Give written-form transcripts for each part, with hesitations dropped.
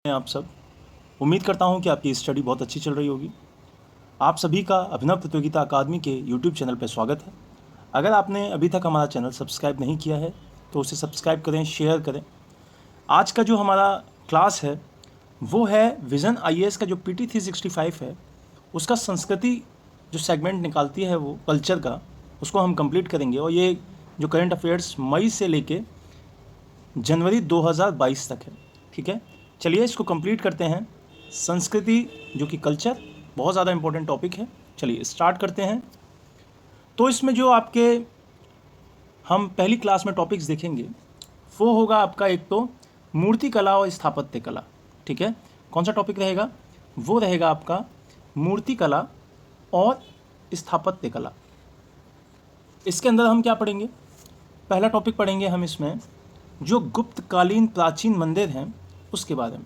आप सब। उम्मीद करता हूं कि आपकी स्टडी बहुत अच्छी चल रही होगी। आप सभी का अभिनव प्रतियोगिता अकादमी के यूट्यूब चैनल पर स्वागत है। अगर आपने अभी तक हमारा चैनल सब्सक्राइब नहीं किया है तो उसे सब्सक्राइब करें, शेयर करें। आज का जो हमारा क्लास है वो है विज़न आईएएस का जो PT 365 है उसका संस्कृति जो सेगमेंट निकालती है वो कल्चर का, उसको हम कंप्लीट करेंगे। और ये जो करंट अफेयर्स मई से लेके जनवरी 2022 तक है। ठीक है, चलिए इसको कंप्लीट करते हैं। संस्कृति जो कि कल्चर बहुत ज़्यादा इंपॉर्टेंट टॉपिक है। चलिए स्टार्ट करते हैं। तो इसमें जो आपके हम पहली क्लास में टॉपिक्स देखेंगे वो होगा आपका एक तो मूर्ति कला और स्थापत्य कला। ठीक है, कौन सा टॉपिक रहेगा? वो रहेगा आपका मूर्ति कला और स्थापत्य कला। इसके अंदर हम क्या पढ़ेंगे? पहला टॉपिक पढ़ेंगे हम इसमें जो गुप्तकालीन प्राचीन मंदिर हैं उसके बारे में,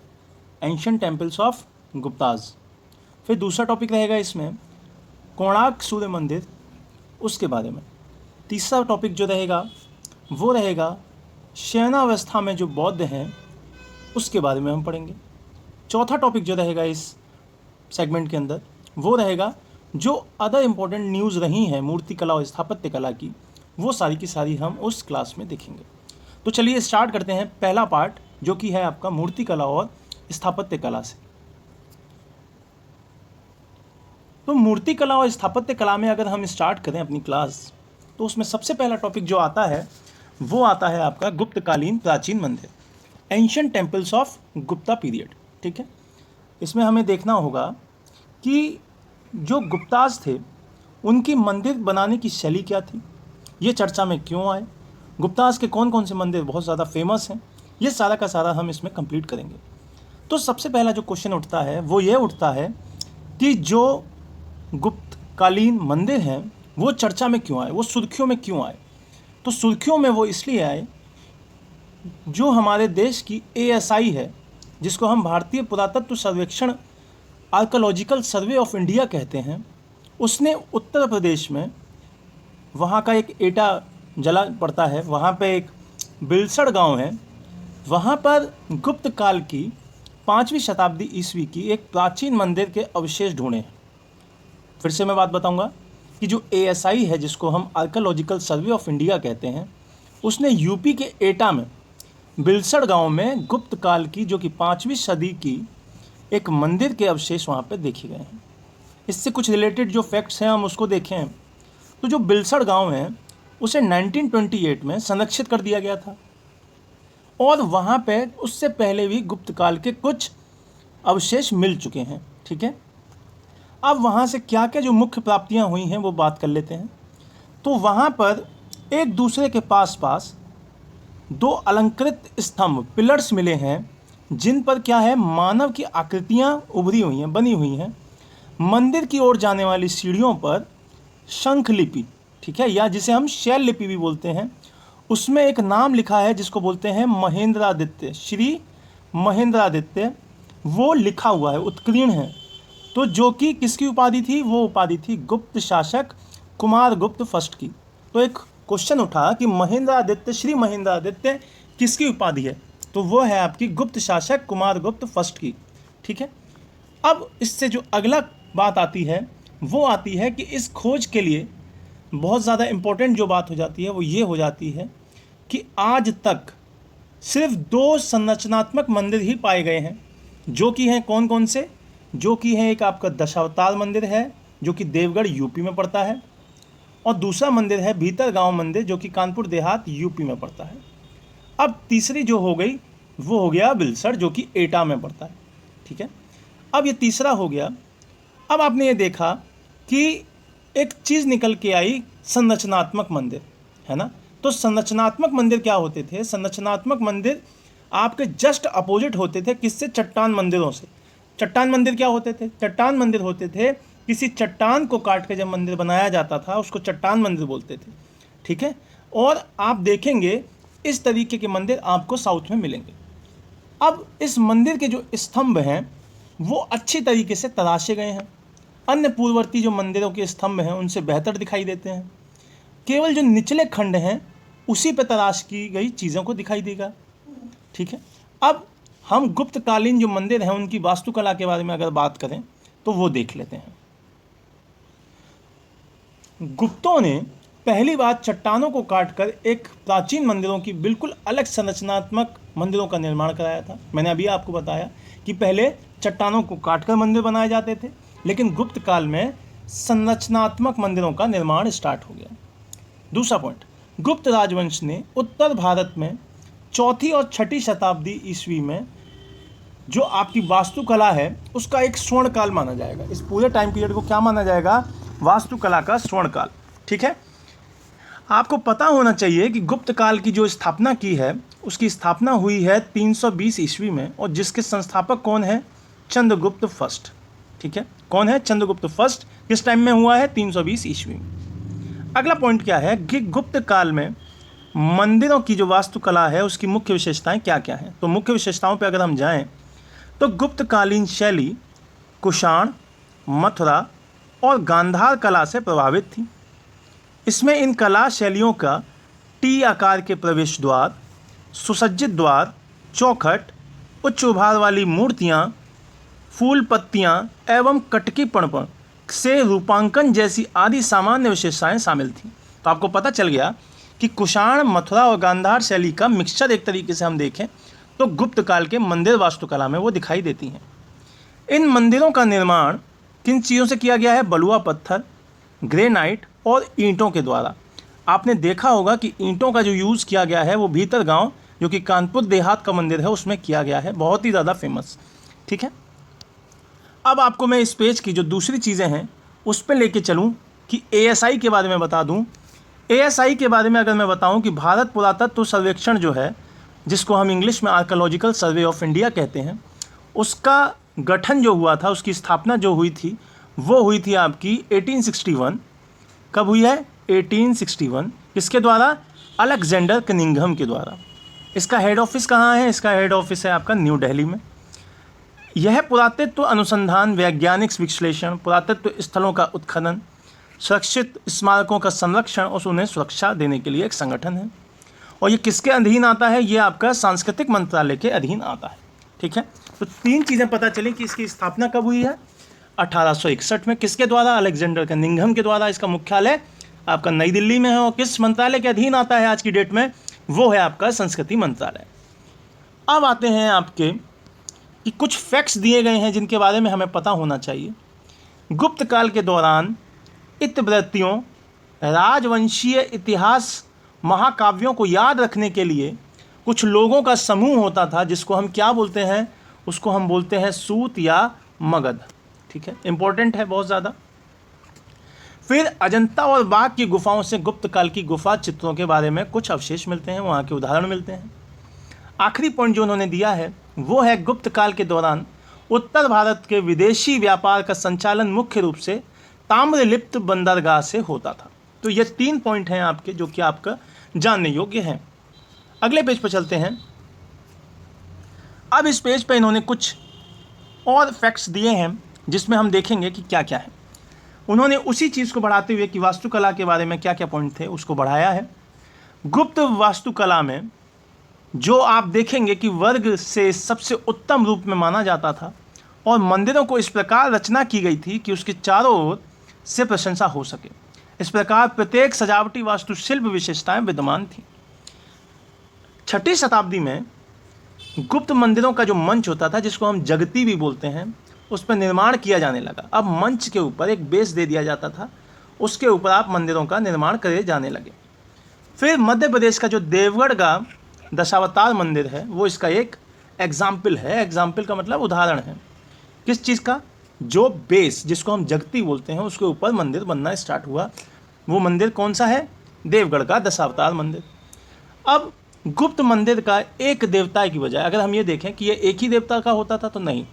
एंशिएंट टेम्पल्स ऑफ गुप्ताज। फिर दूसरा टॉपिक रहेगा इसमें कोणार्क सूर्य मंदिर, उसके बारे में। तीसरा टॉपिक जो रहेगा वो रहेगा शयनावस्था में जो बौद्ध हैं उसके बारे में हम पढ़ेंगे। चौथा टॉपिक जो रहेगा इस सेगमेंट के अंदर वो रहेगा जो अदर इम्पोर्टेंट न्यूज़ रही हैं मूर्ति कला और स्थापत्य कला की, वो सारी की सारी हम उस क्लास में देखेंगे। तो चलिए स्टार्ट करते हैं पहला पार्ट जो कि है आपका मूर्ति कला और स्थापत्य कला से। तो मूर्ति कला और स्थापत्य कला में अगर हम स्टार्ट करें अपनी क्लास तो उसमें सबसे पहला टॉपिक जो आता है वो आता है आपका गुप्तकालीन प्राचीन मंदिर, ancient temples of Gupta period. ठीक है, इसमें हमें देखना होगा कि जो गुप्ताज थे उनकी मंदिर बनाने की शैली क्या थी, ये चर्चा में क्यों आए, गुप्ताज के कौन कौन से मंदिर बहुत ज़्यादा फेमस हैं, ये सारा का सारा हम इसमें कंप्लीट करेंगे। तो सबसे पहला जो क्वेश्चन उठता है वो ये उठता है कि जो गुप्तकालीन मंदिर हैं वो चर्चा में क्यों आए, वो सुर्खियों में क्यों आए? तो सुर्खियों में वो इसलिए आए, जो हमारे देश की ASI है जिसको हम भारतीय पुरातत्व सर्वेक्षण आर्कोलॉजिकल सर्वे ऑफ इंडिया कहते हैं, उसने उत्तर प्रदेश में वहाँ का एक एटा जला पड़ता है, वहाँ पे एक बिलसड़ गांव है, वहाँ पर गुप्त काल की 5वीं शताब्दी ईस्वी की एक प्राचीन मंदिर के अवशेष ढूंढे हैं। फिर से मैं बात बताऊंगा कि जो ASI है जिसको हम आर्कोलॉजिकल सर्वे ऑफ इंडिया कहते हैं, उसने यूपी के एटा में बिलसड़ गांव में गुप्त काल की जो कि 5वीं सदी की एक मंदिर के अवशेष वहाँ पे देखे गए हैं। इससे कुछ रिलेटेड जो फैक्ट्स हैं हम उसको देखें तो जो बिलसड़ गांव है उसे 1928 में संरक्षित कर दिया गया था और वहाँ पे उससे पहले भी गुप्त काल के कुछ अवशेष मिल चुके हैं। ठीक है, अब वहाँ से क्या क्या जो मुख्य प्राप्तियाँ हुई हैं वो बात कर लेते हैं। तो वहाँ पर एक दूसरे के पास पास 2 अलंकृत स्तंभ पिलर्स मिले हैं जिन पर क्या है, मानव की आकृतियाँ उभरी हुई हैं, बनी हुई हैं। मंदिर की ओर जाने वाली सीढ़ियों पर शंख लिपि, ठीक है, या जिसे हम शैल लिपि भी बोलते हैं, उसमें एक नाम लिखा है जिसको बोलते हैं महेंद्रादित्य, श्री महेंद्रादित्य, वो लिखा हुआ है, उत्कीर्ण है। तो जो कि किसकी उपाधि थी? वो उपाधि थी गुप्त शासक कुमारगुप्त फर्स्ट की। तो एक क्वेश्चन उठा कि महेंद्रादित्य, श्री महेंद्रादित्य किसकी उपाधि है? तो वो है आपकी गुप्त शासक कुमारगुप्त फर्स्ट की। ठीक है, अब इससे जो अगला बात आती है वो आती है कि इस खोज के लिए बहुत ज़्यादा इम्पोर्टेंट जो बात हो जाती है वो ये हो जाती है कि आज तक सिर्फ 2 संरचनात्मक मंदिर ही पाए गए हैं, जो कि हैं कौन कौन से? जो कि है एक आपका दशावतार मंदिर है जो कि देवगढ़ यूपी में पड़ता है, और दूसरा मंदिर है भीतर गांव मंदिर जो कि कानपुर देहात यूपी में पड़ता है। अब तीसरी जो हो गई वो हो गया बिलसड़ जो कि एटा में पड़ता है। ठीक है, अब ये तीसरा हो गया। अब आपने ये देखा कि एक चीज़ निकल के आई, संरचनात्मक मंदिर, है ना। तो संरचनात्मक मंदिर क्या होते थे? संरचनात्मक मंदिर आपके जस्ट अपोजिट होते थे, किससे? चट्टान मंदिरों से। चट्टान मंदिर क्या होते थे? चट्टान मंदिर होते थे किसी चट्टान को काट के जब मंदिर बनाया जाता था उसको चट्टान मंदिर बोलते थे। ठीक है, और आप देखेंगे इस तरीके के मंदिर आपको साउथ में मिलेंगे। अब इस मंदिर के जो स्तंभ हैं वो अच्छी तरीके से तराशे गए हैं, अन्य पूर्ववर्ती जो मंदिरों के स्तंभ हैं उनसे बेहतर दिखाई देते हैं। केवल जो निचले खंड हैं उसी पर तराश की गई चीज़ों को दिखाई देगा। ठीक है, अब हम गुप्तकालीन जो मंदिर हैं उनकी वास्तुकला के बारे में अगर बात करें तो वो देख लेते हैं। गुप्तों ने पहली बार चट्टानों को काटकर एक प्राचीन मंदिरों की बिल्कुल अलग संरचनात्मक मंदिरों का निर्माण कराया था। मैंने अभी आपको बताया कि पहले चट्टानों को काटकर मंदिर बनाए जाते थे, लेकिन गुप्त काल में संरचनात्मक मंदिरों का निर्माण स्टार्ट हो गया। दूसरा पॉइंट, गुप्त राजवंश ने उत्तर भारत में 4वीं और 6वीं शताब्दी ईस्वी में जो आपकी वास्तुकला है उसका एक स्वर्ण काल माना जाएगा। इस पूरे टाइम पीरियड को क्या माना जाएगा? वास्तुकला का स्वर्ण काल। ठीक है, आपको पता होना चाहिए कि गुप्त काल की जो स्थापना की है उसकी स्थापना हुई है 320 ईस्वी में, और जिसके संस्थापक कौन है? चंद्रगुप्त फर्स्ट। ठीक है, कौन है? चंद्रगुप्त फर्स्ट। किस टाइम में हुआ है? 320 ईस्वी में। अगला पॉइंट क्या है कि गुप्त काल में मंदिरों की जो वास्तुकला है उसकी मुख्य विशेषताएं क्या क्या हैं। तो मुख्य विशेषताओं पर अगर हम जाएं तो गुप्तकालीन शैली कुषाण, मथुरा और गांधार कला से प्रभावित थी। इसमें इन कला शैलियों का टी आकार के प्रवेश द्वार, सुसज्जित द्वार, चौखट, उच्च उभार वाली मूर्तियाँ, फूल पत्तियाँ एवं कटकी पणपण से रूपांकन जैसी आदि सामान्य विशेषताएं शामिल थीं। तो आपको पता चल गया कि कुषाण, मथुरा और गांधार शैली का मिक्सचर एक तरीके से हम देखें तो गुप्त काल के मंदिर वास्तुकला में वो दिखाई देती हैं। इन मंदिरों का निर्माण किन चीज़ों से किया गया है? बलुआ पत्थर, ग्रेनाइट और ईंटों के द्वारा। आपने देखा होगा कि ईंटों का जो यूज़ किया गया है वो भीतर गांव जो कि कानपुर देहात का मंदिर है उसमें किया गया है, बहुत ही ज़्यादा फेमस। ठीक है, अब आपको मैं इस पेज की जो दूसरी चीज़ें हैं उस पर लेके चलूँ कि ASI के बारे में बता दूँ। ASI के बारे में अगर मैं बताऊँ कि भारत पुरातत्व सर्वेक्षण जो है, जिसको हम इंग्लिश में आर्कोलॉजिकल सर्वे ऑफ इंडिया कहते हैं, उसका गठन जो हुआ था, उसकी स्थापना जो हुई थी वो हुई थी आपकी 1861। कब हुई है? 1861। किसके द्वारा? अलेक्जेंडर कनिंघम के द्वारा। इसका हेड ऑफिस कहाँ है? इसका हेड ऑफिस है आपका न्यू दिल्ली में। यह पुरातत्व अनुसंधान, वैज्ञानिक विश्लेषण, पुरातत्व स्थलों का उत्खनन, सुरक्षित स्मारकों का संरक्षण और उन्हें सुरक्षा देने के लिए एक संगठन है। और ये किसके अधीन आता है? ये आपका सांस्कृतिक मंत्रालय के अधीन आता है। ठीक है, तो 3 चीज़ें पता चली कि इसकी स्थापना कब हुई है? 1861 में। किसके द्वारा? अलेक्जेंडर कनिंघम के द्वारा। इसका मुख्यालय आपका नई दिल्ली में है और किस मंत्रालय के अधीन आता है आज की डेट में? वो है आपका संस्कृति मंत्रालय। अब आते हैं आपके कि कुछ फैक्ट्स दिए गए हैं जिनके बारे में हमें पता होना चाहिए। गुप्त काल के दौरान इतिवृत्तियों, राजवंशीय इतिहास, महाकाव्यों को याद रखने के लिए कुछ लोगों का समूह होता था जिसको हम क्या बोलते हैं? उसको हम बोलते हैं सूत या मगध। ठीक है, इंपॉर्टेंट है बहुत ज़्यादा। फिर अजंता और बाघ की गुफाओं से गुप्त काल की गुफा चित्रों के बारे में कुछ अवशेष मिलते हैं, वहाँ के उदाहरण मिलते हैं। आखिरी पॉइंट जो उन्होंने दिया है वो है गुप्त काल के दौरान उत्तर भारत के विदेशी व्यापार का संचालन मुख्य रूप से ताम्रलिप्त बंदरगाह से होता था। तो ये 3 पॉइंट हैं आपके जो कि आपका जानने योग्य हैं। अगले पेज पर चलते हैं। अब इस पेज पर इन्होंने कुछ और फैक्ट्स दिए हैं जिसमें हम देखेंगे कि क्या क्या है। उन्होंने उसी चीज़ को बढ़ाते हुए कि वास्तुकला के बारे में क्या क्या पॉइंट थे उसको बढ़ाया है। गुप्त वास्तुकला में जो आप देखेंगे कि वर्ग से सबसे उत्तम रूप में माना जाता था और मंदिरों को इस प्रकार रचना की गई थी कि उसके चारों ओर से प्रशंसा हो सके। इस प्रकार प्रत्येक सजावटी वास्तुशिल्प विशेषताएं विद्यमान थी। 6वीं शताब्दी में गुप्त मंदिरों का जो मंच होता था जिसको हम जगती भी बोलते हैं उस पर निर्माण किया जाने लगा। अब मंच के ऊपर एक बेस दे दिया जाता था, उसके ऊपर आप मंदिरों का निर्माण करे जाने लगे। फिर मध्य प्रदेश का जो देवगढ़ का दशावतार मंदिर है वो इसका एक एग्जाम्पल है। एग्जाम्पल का मतलब उदाहरण है। किस चीज़ का? जो बेस जिसको हम जगती बोलते हैं उसके ऊपर मंदिर बनना स्टार्ट हुआ। वो मंदिर कौन सा है? देवगढ़ का दशावतार मंदिर। अब गुप्त मंदिर का एक देवता की बजाय अगर हम ये देखें कि ये एक ही देवता का होता था तो नहीं,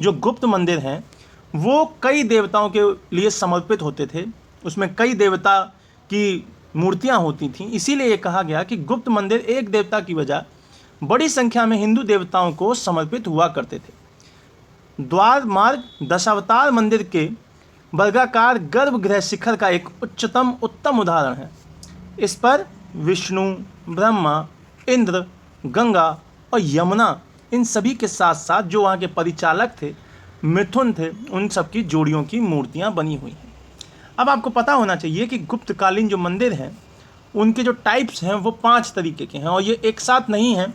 जो गुप्त मंदिर हैं वो कई देवताओं के लिए समर्पित होते थे। उसमें कई देवता की मूर्तियां होती थीं। इसीलिए ये कहा गया कि गुप्त मंदिर एक देवता की बजाय बड़ी संख्या में हिंदू देवताओं को समर्पित हुआ करते थे। द्वार मार्ग दशावतार मंदिर के वर्गाकार गर्भगृह शिखर का एक उत्तम उदाहरण है। इस पर विष्णु, ब्रह्मा, इंद्र, गंगा और यमुना इन सभी के साथ साथ जो वहाँ के परिचालक थे, मिथुन थे, उन सब की जोड़ियों की मूर्तियाँ बनी हुई हैं। अब आपको पता होना चाहिए कि गुप्तकालीन जो मंदिर हैं उनके जो टाइप्स हैं वो 5 तरीके के हैं, और ये एक साथ नहीं हैं,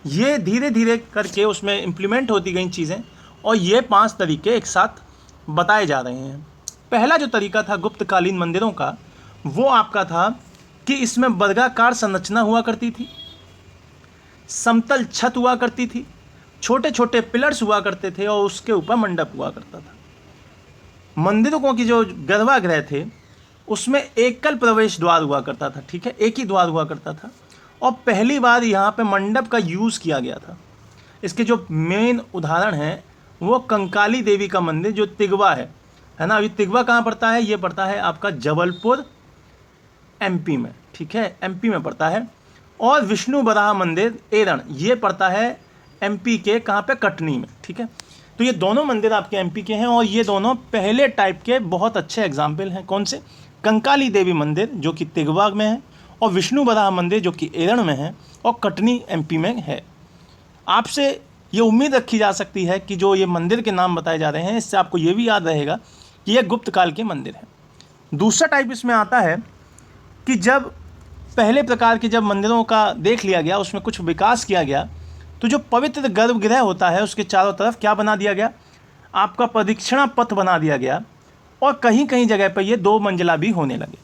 ये धीरे धीरे करके उसमें इम्प्लीमेंट होती गई चीज़ें, और ये 5 तरीके एक साथ बताए जा रहे हैं। पहला जो तरीका था गुप्तकालीन मंदिरों का, वो आपका था कि इसमें वर्गाकार संरचना हुआ करती थी, समतल छत हुआ करती थी, छोटे छोटे पिलर्स हुआ करते थे, और उसके ऊपर मंडप हुआ करता था। मंदिरों की जो गर्भगृह थे उसमें एकल प्रवेश द्वार हुआ करता था, ठीक है, एक ही द्वार हुआ करता था, और पहली बार यहाँ पे मंडप का यूज़ किया गया था। इसके जो मेन उदाहरण हैं वो कंकाली देवी का मंदिर जो तिगवा है ना। अभी तिगवा कहाँ पड़ता है? ये पड़ता है आपका जबलपुर एमपी में, ठीक है, एमपी में पड़ता है। और विष्णु बराह मंदिर एरण, ये पड़ता है एमपी के कहाँ पे? कटनी में, ठीक है। तो ये दोनों मंदिर आपके एमपी के हैं, और ये दोनों पहले टाइप के बहुत अच्छे एग्जाम्पल हैं। कौन से? कंकाली देवी मंदिर जो कि तिगवा में है, और विष्णु बराह मंदिर जो कि एरण में है, और कटनी एमपी में है। आपसे ये उम्मीद रखी जा सकती है कि जो ये मंदिर के नाम बताए जा रहे हैं इससे आपको ये भी याद रहेगा कि ये गुप्त काल के मंदिर हैं। दूसरा टाइप इसमें आता है कि जब पहले प्रकार के जब मंदिरों का देख लिया गया, उसमें कुछ विकास किया गया, तो जो पवित्र गर्भगृह होता है उसके चारों तरफ क्या बना दिया गया? आपका प्रदक्षिणा पथ बना दिया गया, और कहीं कहीं जगह पर ये 2 मंजिला भी होने लगे।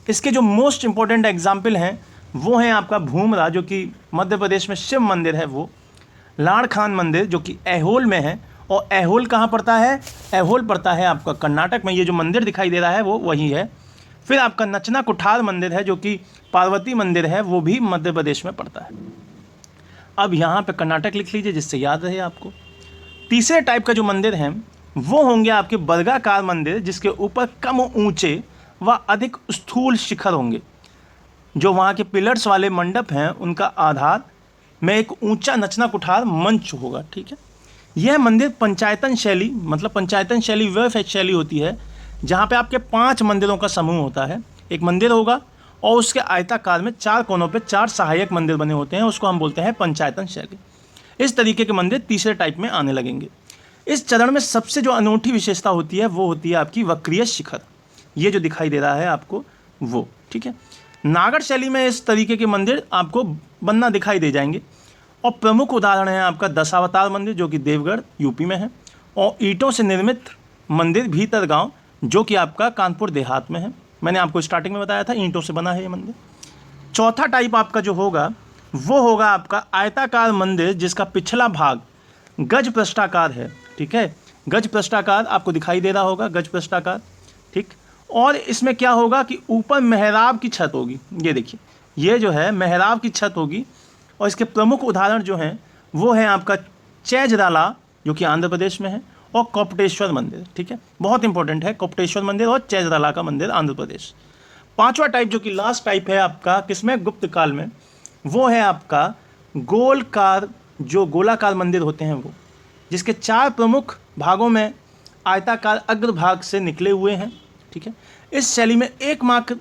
इसके जो मोस्ट इम्पोर्टेंट एग्जाम्पल हैं वो हैं आपका भूमरा जो कि मध्य प्रदेश में शिव मंदिर है, वो लाड़ खान मंदिर जो कि ऐहोल में है, और ऐहोल कहाँ पड़ता है? ऐहोल पड़ता है आपका कर्नाटक में। ये जो मंदिर दिखाई दे रहा है वो वही है। फिर आपका नचना कुठार मंदिर है जो कि पार्वती मंदिर है, वो भी मध्य प्रदेश में पड़ता है। अब यहाँ पे कर्नाटक लिख लीजिए जिससे याद रहे आपको। तीसरे टाइप का जो मंदिर हैं वो होंगे आपके वर्गाकार मंदिर, जिसके ऊपर कम ऊंचे व अधिक स्थूल शिखर होंगे। जो वहाँ के पिलर्स वाले मंडप हैं उनका आधार में एक ऊंचा नचना कुठार मंच होगा, ठीक है। यह मंदिर पंचायतन शैली, मतलब पंचायतन शैली वह शैली होती है जहाँ पे आपके 5 मंदिरों का समूह होता है। एक मंदिर होगा और उसके आयताकार में 4 कोनों पे 4 सहायक मंदिर बने होते हैं, उसको हम बोलते हैं पंचायतन शैली। इस तरीके के मंदिर तीसरे टाइप में आने लगेंगे। इस चरण में सबसे जो अनूठी विशेषता होती है वो होती है आपकी वक्रीय शिखर, ये जो दिखाई दे रहा है आपको वो, ठीक है। नागर शैली में इस तरीके के मंदिर आपको बनना दिखाई दे जाएंगे, और प्रमुख उदाहरण है आपका दशावतार मंदिर जो कि देवगढ़ यूपी में है, और ईंटों से निर्मित मंदिर भीतरगांव जो कि आपका कानपुर देहात में है। मैंने आपको स्टार्टिंग में बताया था ईंटों से बना है ये मंदिर। चौथा टाइप आपका जो होगा वो होगा आपका आयताकार मंदिर जिसका पिछला भाग गज पृष्ठाकार है, ठीक है। गज पृष्ठाकार आपको दिखाई दे रहा होगा, गज पृष्ठाकार, ठीक। और इसमें क्या होगा कि ऊपर मेहराब की छत होगी, ये देखिए, ये जो है मेहराब की छत होगी। और इसके प्रमुख उदाहरण जो हैं वो है आपका चैजराला जो कि आंध्र प्रदेश में है, और कोपटेश्वर मंदिर, ठीक है, बहुत इंपॉर्टेंट है कोपटेश्वर मंदिर और चैजराला का मंदिर आंध्र प्रदेश। पांचवा टाइप जो कि लास्ट टाइप है आपका किसमें? गुप्त काल में, वो है आपका गोलकार, जो गोलाकार मंदिर होते हैं वो, जिसके 4 प्रमुख भागों में आयताकार अग्रभाग से निकले हुए हैं, ठीक है। इस शैली में एकमात्र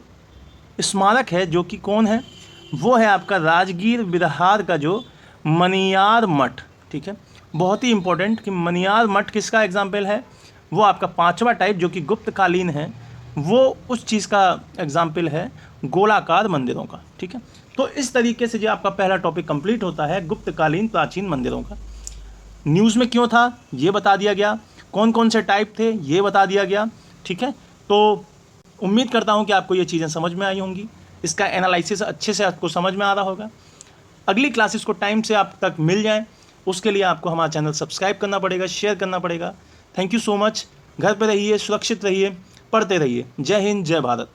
स्मारक है जो कि कौन है? वो है आपका राजगीर बिहार का जो मनियार मठ, ठीक है। बहुत ही इंपॉर्टेंट कि मनियार मठ किसका एग्जाम्पल है? वो आपका 5वां टाइप जो कि गुप्तकालीन है, वो उस चीज़ का एग्जाम्पल है गोलाकार मंदिरों का, ठीक है। तो इस तरीके से जो आपका पहला टॉपिक कंप्लीट होता है गुप्तकालीन प्राचीन मंदिरों का। न्यूज़ में क्यों था ये बता दिया गया, कौन कौन से टाइप थे ये बता दिया गया, ठीक है। तो उम्मीद करता हूँ कि आपको ये चीज़ें समझ में आई होंगी, इसका एनालिसिस अच्छे से आपको समझ में आ रहा होगा। अगली क्लासेस को टाइम से आप तक मिल जाएं उसके लिए आपको हमारा चैनल सब्सक्राइब करना पड़ेगा, शेयर करना पड़ेगा। Thank you so much. घर पे रहिए, सुरक्षित रहिए, पढ़ते रहिए। जय हिंद, जय भारत।